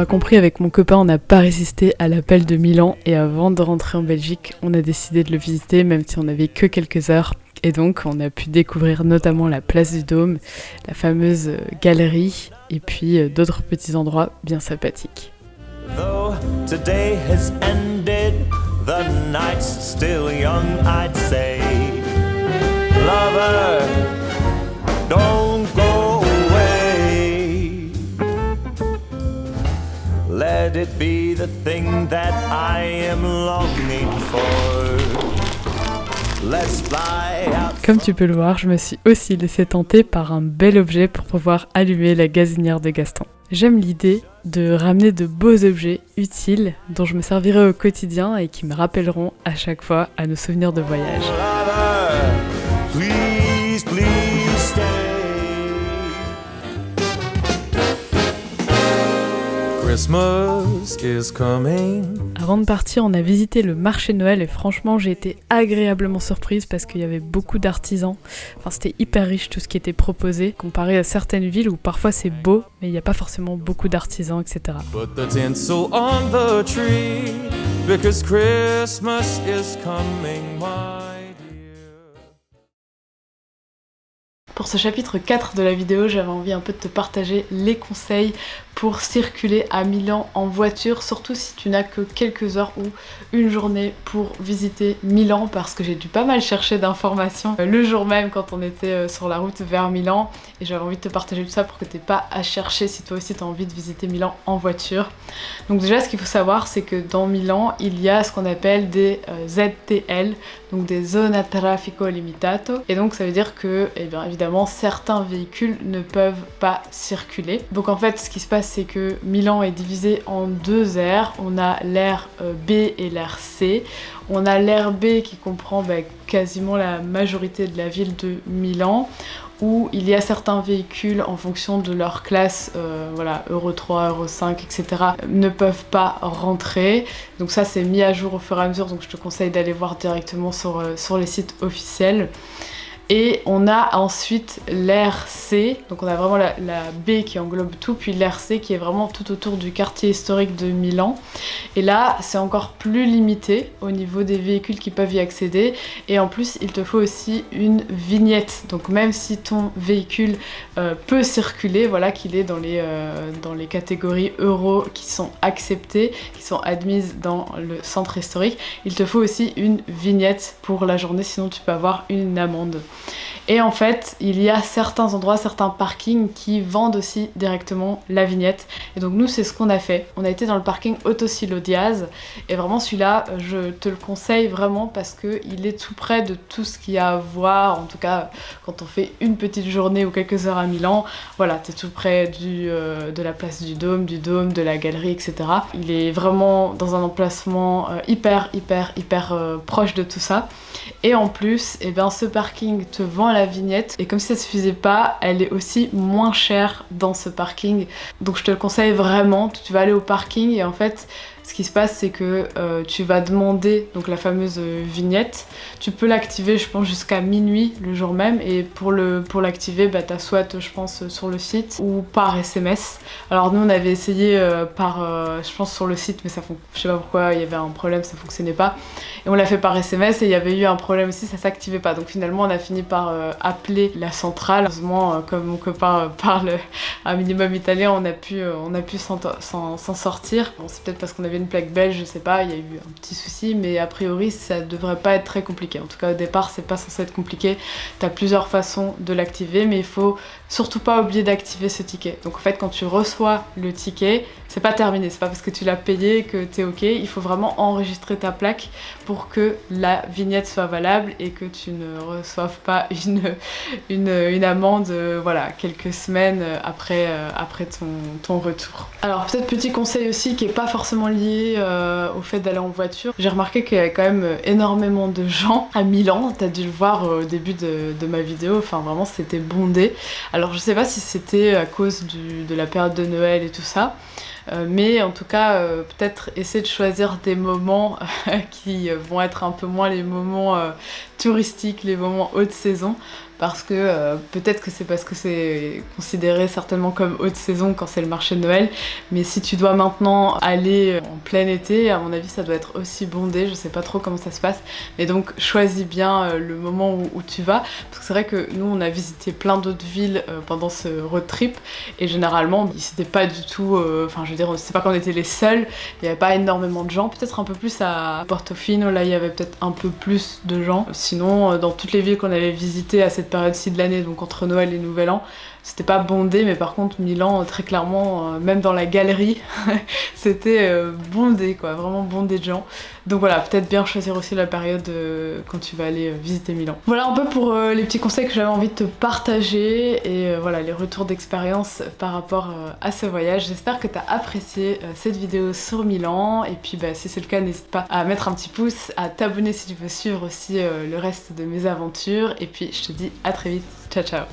l'auras compris, avec mon copain, on n'a pas résisté à l'appel de Milan et avant de rentrer en Belgique, on a décidé de le visiter même si on n'avait que quelques heures. Et donc on a pu découvrir notamment la place du Dôme, la fameuse galerie et puis d'autres petits endroits bien sympathiques. Though today has ended, the night's still young, I'd say. Lover, don't go away. Let it be the thing that I am longing for. Let's fly out. Comme tu peux le voir, je me suis aussi laissée tenter par un bel objet pour pouvoir allumer la gazinière de Gaston. J'aime l'idée de ramener de beaux objets utiles dont je me servirai au quotidien et qui me rappelleront à chaque fois à nos souvenirs de voyage. Lover, please, please stay. Christmas is coming. Avant de partir, on a visité le marché de Noël et franchement, j'ai été agréablement surprise parce qu'il y avait beaucoup d'artisans. Enfin, c'était hyper riche tout ce qui était proposé, comparé à certaines villes où parfois c'est beau, mais il n'y a pas forcément beaucoup d'artisans, etc. Put the tinsel on the tree, because Christmas is coming, my dear. Pour ce chapitre 4 de la vidéo, j'avais envie un peu de te partager les conseils pour circuler à Milan en voiture, surtout si tu n'as que quelques heures ou une journée pour visiter Milan, parce que j'ai dû pas mal chercher d'informations le jour même quand on était sur la route vers Milan, et j'avais envie de te partager tout ça pour que tu n'aies pas à chercher si toi aussi tu as envie de visiter Milan en voiture. Donc déjà, ce qu'il faut savoir, c'est que dans Milan, il y a ce qu'on appelle des ZTL, donc des Zone a Traffico Limitato, et donc ça veut dire que, eh bien, évidemment, certains véhicules ne peuvent pas circuler. Donc en fait, ce qui se passe, c'est que Milan est divisé en deux aires. On a l'aire B et l'aire C. On a l'aire B qui comprend quasiment la majorité de la ville de Milan, où il y a certains véhicules en fonction de leur classe, Euro 3, Euro 5, etc., ne peuvent pas rentrer. Donc ça, c'est mis à jour au fur et à mesure, donc je te conseille d'aller voir directement sur les sites officiels. Et on a ensuite l'aire C, donc on a vraiment la B qui englobe tout, puis l'aire C qui est vraiment tout autour du quartier historique de Milan. Et là, c'est encore plus limité au niveau des véhicules qui peuvent y accéder. Et en plus, il te faut aussi une vignette. Donc même si ton véhicule peut circuler, voilà, qu'il est dans les catégories euro qui sont acceptées, qui sont admises dans le centre historique, il te faut aussi une vignette pour la journée, sinon tu peux avoir une amende. Et en fait, il y a certains endroits, certains parkings qui vendent aussi directement la vignette. Et donc nous, c'est ce qu'on a fait. On a été dans le parking Otosilo Diaz. Et vraiment, celui-là, je te le conseille vraiment parce qu'il est tout près de tout ce qu'il y a à voir. En tout cas, quand on fait une petite journée ou quelques heures à Milan, voilà, t'es tout près de la place du Dôme, de la galerie, etc. Il est vraiment dans un emplacement hyper proche de tout ça. Et en plus, eh bien, ce parking te vend la vignette et comme si ça suffisait pas, elle est aussi moins chère dans ce parking. Donc je te le conseille vraiment, tu vas aller au parking et en fait ce qui se passe, c'est que tu vas demander donc la fameuse vignette. Tu peux l'activer, je pense, jusqu'à minuit le jour même. Et pour l'activer, t'as soit, je pense, sur le site ou par SMS. Alors nous, on avait essayé je pense, sur le site, mais je sais pas pourquoi, il y avait un problème, ça fonctionnait pas. Et on l'a fait par SMS et il y avait eu un problème aussi, ça s'activait pas. Donc finalement, on a fini par appeler la centrale. Heureusement, comme mon copain parle un minimum italien, on a pu s'en sortir. Bon, c'est peut-être parce qu'on avait une plaque belge, je sais pas, il y a eu un petit souci, mais a priori ça devrait pas être très compliqué. En tout cas au départ c'est pas censé être compliqué, t'as plusieurs façons de l'activer, mais il faut surtout pas oublier d'activer ce ticket. Donc en fait quand tu reçois le ticket, c'est pas terminé, c'est pas parce que tu l'as payé que t'es ok, il faut vraiment enregistrer ta plaque pour que la vignette soit valable et que tu ne reçoives pas une amende voilà, quelques semaines après ton retour. Alors peut-être petit conseil aussi qui est pas forcément lié au fait d'aller en voiture. J'ai remarqué qu'il y avait quand même énormément de gens à Milan, t'as dû le voir au début de ma vidéo, enfin vraiment c'était bondé. Alors je sais pas si c'était à cause de la période de Noël et tout ça, mais en tout cas peut-être essayer de choisir des moments qui vont être un peu moins les moments touristiques, les moments haute saison, parce que peut-être que c'est parce que c'est considéré certainement comme haute saison quand c'est le marché de Noël, mais si tu dois maintenant aller en plein été, à mon avis ça doit être aussi bondé, je sais pas trop comment ça se passe, mais donc choisis bien le moment où tu vas, parce que c'est vrai que nous on a visité plein d'autres villes pendant ce road trip, et généralement c'était pas du tout, enfin je veux dire, c'est pas qu'on était les seuls, il y avait pas énormément de gens, peut-être un peu plus à Portofino, là il y avait peut-être un peu plus de gens, sinon dans toutes les villes qu'on avait visitées à cette période-ci de l'année, donc entre Noël et Nouvel An, c'était pas bondé, mais par contre Milan, très clairement, même dans la galerie, c'était bondé quoi, vraiment bondé de gens. Donc voilà, peut-être bien choisir aussi la période quand tu vas aller visiter Milan. Voilà un peu pour les petits conseils que j'avais envie de te partager, et voilà les retours d'expérience par rapport à ce voyage. J'espère que tu as apprécié cette vidéo sur Milan, et puis si c'est le cas, n'hésite pas à mettre un petit pouce, à t'abonner si tu veux suivre aussi le reste de mes aventures, et puis je te dis à très vite, ciao ciao.